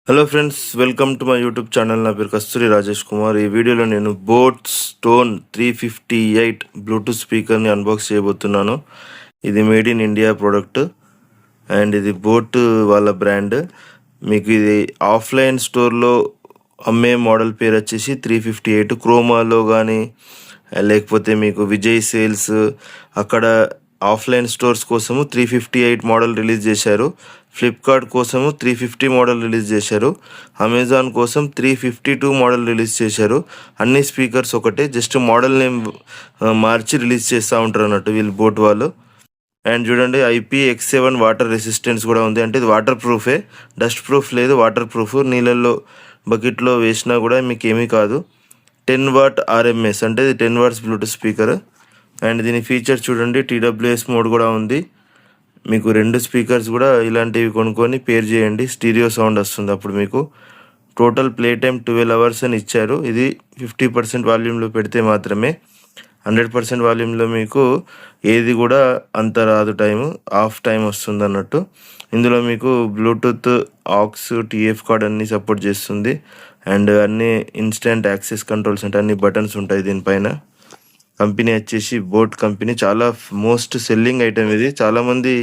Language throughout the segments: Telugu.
Hello friends, welcome to my YouTube channel. నా పేరు కస్తూరి రాజేష్ కుమార్. ఈ వీడియోలో నేను బోట్ స్టోన్ 358 బ్లూటూత్ స్పీకర్ని అన్బాక్స్ చేయబోతున్నాను. ఇది made in India product and ఇది బోట్ వాళ్ళ బ్రాండ్. మీకు ఇది ఆఫ్లైన్ స్టోర్లో అమ్మే మోడల్ పేరు వచ్చేసి 358. క్రోమాలో కానీ లేకపోతే మీకు విజయ్ సేల్స్ అక్కడ ఆఫ్లైన్ స్టోర్స్ కోసము 358 మోడల్ రిలీజ్ చేశారు. ఫ్లిప్కార్ట్ కోసము 350 మోడల్ రిలీజ్ చేశారు. అమెజాన్ కోసం 352 మోడల్ రిలీజ్ చేశారు. అన్ని స్పీకర్స్ ఒకటే, జస్ట్ మోడల్ నేమ్ మార్చి రిలీజ్ చేస్తూ ఉంటారు అన్నట్టు వీళ్ళు బోట్ వాళ్ళు. అండ్ చూడండి, IP-X7 వాటర్ రెసిస్టెన్స్ కూడా ఉంది. అంటే ఇది వాటర్ ప్రూఫే, డస్ట్ ప్రూఫ్ లేదు, వాటర్ ప్రూఫ్. నీళ్ళల్లో బకెట్లో వేసినా కూడా మీకు ఏమీ కాదు. 10 వాట్ RMS, అంటే ఇది 10 వాట్స్ బ్లూటూత్ స్పీకర్. అండ్ దీని ఫీచర్ చూడండి, TWS మోడ్ కూడా ఉంది. మీకు 2 స్పీకర్స్ కూడా ఇలాంటివి కొనుక్కొని పేర్ చేయండి, స్టీరియో సౌండ్ వస్తుంది అప్పుడు మీకు. టోటల్ ప్లే టైం 12 అవర్స్ అని ఇచ్చారు. ఇది 50% వాల్యూమ్లో పెడితే మాత్రమే. 100% వాల్యూమ్లో మీకు ఏది కూడా అంత రాదు, టైము హాఫ్ టైం వస్తుంది అన్నట్టు. ఇందులో మీకు బ్లూటూత్, ఆక్స్, TF కార్డ్ అన్నీ సపోర్ట్ చేస్తుంది. అండ్ అన్నీ ఇన్స్టెంట్ యాక్సెస్ కంట్రోల్స్ అంటే అన్ని బటన్స్ ఉంటాయి దీనిపైన. కంపెనీ వచ్చేసి బోట్ కంపెనీ. చాలా మోస్ట్ సెల్లింగ్ ఐటెం ఇది. చాలామంది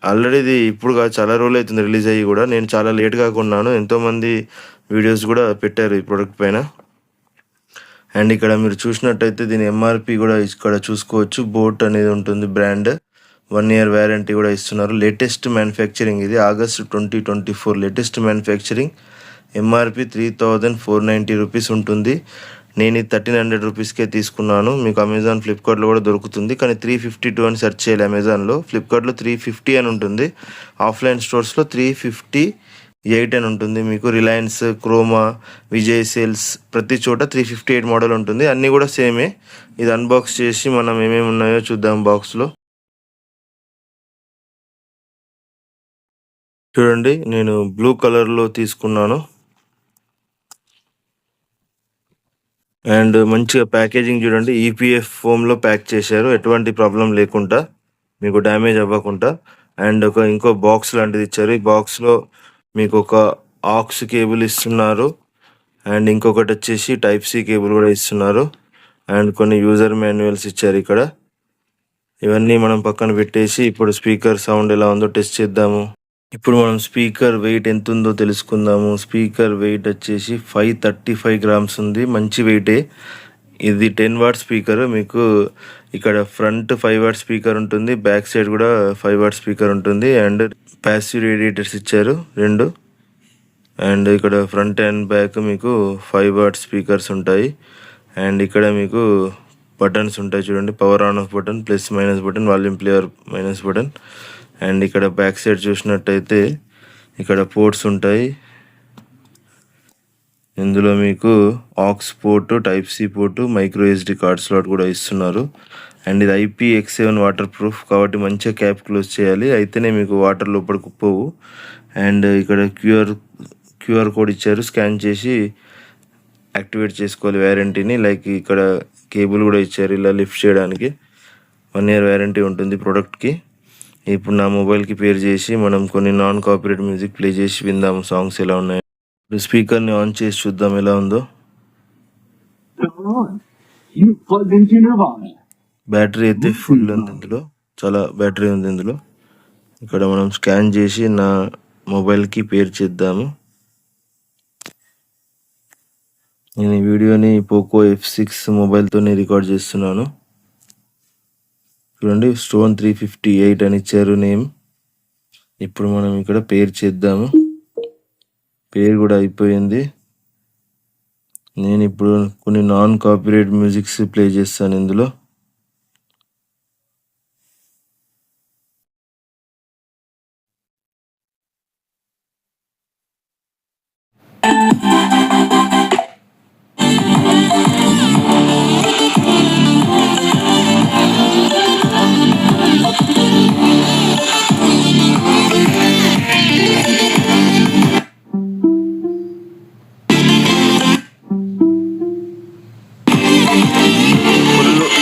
ఆల్రెడీ ఇది ఇప్పుడు కాదు, చాలా రోజులు అవుతుంది రిలీజ్ అయ్యి కూడా. నేను చాలా లేట్గా కొన్నాను, ఎంతోమంది వీడియోస్ కూడా పెట్టారు ఈ ప్రోడక్ట్ పైన. అండ్ ఇక్కడ మీరు చూసినట్టయితే దీని MRP కూడా ఇక్కడ చూసుకోవచ్చు. బోట్ అనేది ఉంటుంది బ్రాండ్. 1 year వ్యారంటీ కూడా ఇస్తున్నారు. లేటెస్ట్ మ్యానుఫ్యాక్చరింగ్ ఇది, August 2024 latest manufacturing. MRP 3490 rupees ఉంటుంది. నేను ఇది 1300 రూపీస్కే తీసుకున్నాను. మీకు అమెజాన్, ఫ్లిప్కార్ట్లో కూడా దొరుకుతుంది, కానీ 352 అని సెర్చ్ చేయాలి అమెజాన్లో. ఫ్లిప్కార్ట్లో 350 అని ఉంటుంది. ఆఫ్లైన్ స్టోర్స్లో 358 అని ఉంటుంది. మీకు రిలయన్స్, క్రోమా, విజయ్ సేల్స్ ప్రతి చోట 358 మోడల్ ఉంటుంది. అన్నీ కూడా సేమే. ఇది అన్బాక్స్ చేసి మనం ఏమేమి ఉన్నాయో చూద్దాం బాక్స్లో. చూడండి, నేను బ్లూ కలర్లో తీసుకున్నాను. అండ్ మంచిగా ప్యాకేజింగ్ చూడండి, EPF ఫోమ్లో ప్యాక్ చేశారు, ఎటువంటి ప్రాబ్లం లేకుండా, మీకు డ్యామేజ్ అవ్వకుండా. అండ్ ఇంకో బాక్స్ లాంటిది ఇచ్చారు. ఈ బాక్స్లో మీకు ఒక ఆక్స్ కేబుల్ ఇస్తున్నారు. అండ్ ఇంకొకటి వచ్చేసి Type-C కేబుల్ కూడా ఇస్తున్నారు. అండ్ కొన్ని యూజర్ మాన్యువల్స్ ఇచ్చారు ఇక్కడ. ఇవన్నీ మనం పక్కన పెట్టేసి ఇప్పుడు స్పీకర్ సౌండ్ ఎలా ఉందో టెస్ట్ చేద్దాము. ఇప్పుడు మనం స్పీకర్ వెయిట్ ఎంత ఉందో తెలుసుకుందాము. స్పీకర్ వెయిట్ వచ్చేసి 535 గ్రామ్స్ ఉంది, మంచి వెయిటే. ఇది 10 వాట్ స్పీకర్. మీకు ఇక్కడ ఫ్రంట్ 5 వాట్ స్పీకర్ ఉంటుంది, బ్యాక్ సైడ్ కూడా 5 వాట్ స్పీకర్ ఉంటుంది. అండ్ ప్యాసివ్ రేడియేటర్స్ ఇచ్చారు 2. అండ్ ఇక్కడ ఫ్రంట్ అండ్ బ్యాక్ మీకు 5 వాట్ స్పీకర్స్ ఉంటాయి. అండ్ ఇక్కడ మీకు బటన్స్ ఉంటాయి చూడండి, power on off button, plus minus button, volume player minus button. And ఇక్కడ బ్యాక్ సైడ్ చూసినట్టయితే ఇక్కడ పోర్ట్స్ ఉంటాయి. ఇందులో మీకు aux port, Type-C port, micro SD card slot కూడా ఇస్తున్నారు. అండ్ ఇది IP-X7 వాటర్ ప్రూఫ్ కాబట్టి మంచిగా క్యాప్ క్లోజ్ చేయాలి, అయితేనే మీకు వాటర్ లోపలికి పోవు. అండ్ ఇక్కడ QR కోడ్ ఇచ్చారు, స్కాన్ చేసి యాక్టివేట్ చేసుకోవాలి వ్యారంటీని. లైక్ ఇక్కడ కేబుల్ కూడా ఇచ్చారు ఇలా లిఫ్ట్ చేయడానికి. 1 year వ్యారంటీ ఉంటుంది ప్రోడక్ట్కి. ఇప్పుడు నా మొబైల్కి పేర్ చేసి మనం కొన్ని నాన్ కాపీరైట్ మ్యూజిక్ ప్లే చేసి విందాము సాంగ్స్ ఎలా ఉన్నాయి. స్పీకర్ని ఆన్ చేసి చూద్దాం ఎలా ఉందో. బ్యాటరీ అయితే ఫుల్ ఉంది ఇందులో, చాలా బ్యాటరీ ఉంది ఇందులో. ఇక్కడ మనం స్కాన్ చేసి నా మొబైల్కి పేర్ చేద్దాము. నేను ఈ వీడియోని పోకో F6 మొబైల్తోనే రికార్డ్ చేస్తున్నాను. చూడండి, స్టోన్ 358 అని ఇచ్చారు నేమ్. ఇప్పుడు మనం ఇక్కడ పేర్ చేద్దాము. పేర్ కూడా అయిపోయింది. నేను ఇప్పుడు కొన్ని నాన్ కాపీరైట్ మ్యూజిక్స్ ప్లే చేస్తాను ఇందులో.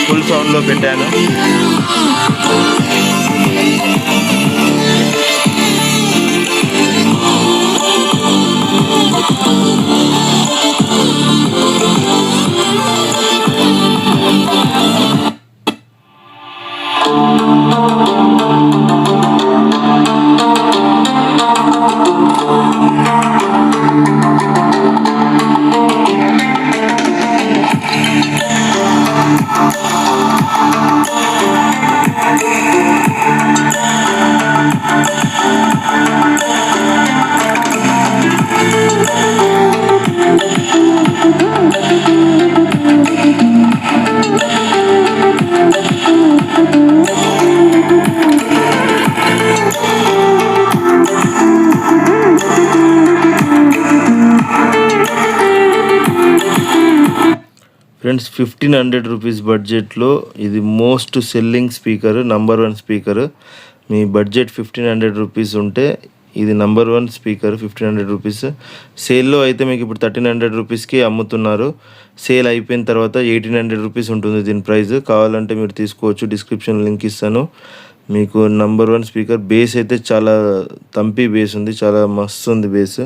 ఫుల్ సౌండ్లో పెట్టాను. ఫ్రెండ్స్ 1500 రూపీస్ బడ్జెట్లో ఇది most selling speaker, number 1 speaker. మీ బడ్జెట్ 1500 రూపీస్ ఉంటే ఇది నంబర్ 1 స్పీకర్. 1500 రూపీస్ సేల్లో అయితే మీకు ఇప్పుడు 1300 రూపీస్కి అమ్ముతున్నారు. సేల్ అయిపోయిన తర్వాత 1800 రూపీస్ ఉంటుంది దీని ప్రైస్. కావాలంటే మీరు తీసుకోవచ్చు, డిస్క్రిప్షన్ లింక్ ఇస్తాను. మీకు నంబర్ 1 స్పీకర్. బేస్ అయితే చాలా తంపి బేస్ ఉంది, చాలా మస్తు ఉంది base.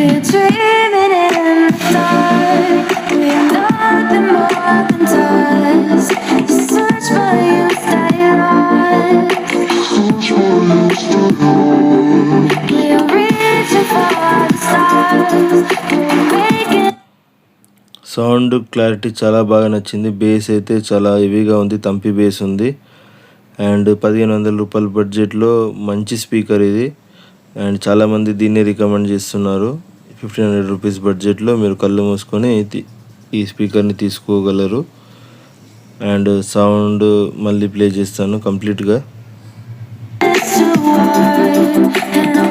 We're dreaming in the dark. We're nothing more than dust. You search but you stay lost. We're reaching for the stars. We're making. Sound clarity చాలా బాగా నచ్చింది. బేస్ అయితే చాలా హెవీగా ఉంది, తంపి బేస్ ఉంది. అండ్ 1500 రూపాయల బడ్జెట్లో మంచి స్పీకర్ ఇది. అండ్ చాలామంది దీన్ని రికమెండ్ చేస్తున్నారు. 1500 రూపీస్ బడ్జెట్లో మీరు కళ్ళు మూసుకొని ఈ స్పీకర్ని తీసుకోగలరు. అండ్ సౌండ్ మళ్ళీ ప్లే చేస్తాను కంప్లీట్గా. It's too warm, and I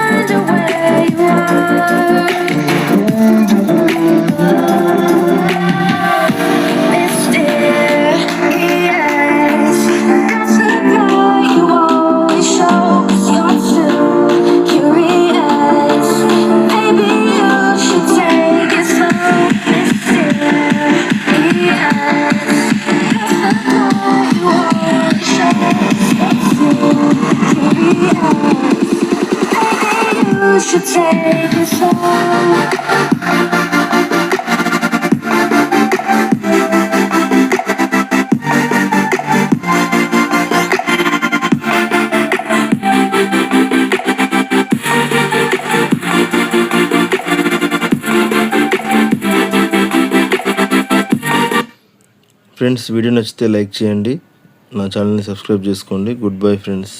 wonder where you are. Mysterious, that's the guy you always show. 'Cause you're too curious. Maybe you should take it slow. Mysterious, that's the guy you always show. 'Cause you're too curious. Maybe you should take it slow. Friends, video నచ్చితే లైక్ చేయండి, నా ఛానల్ని సబ్స్క్రైబ్ చేసుకోండి. Good bye friends.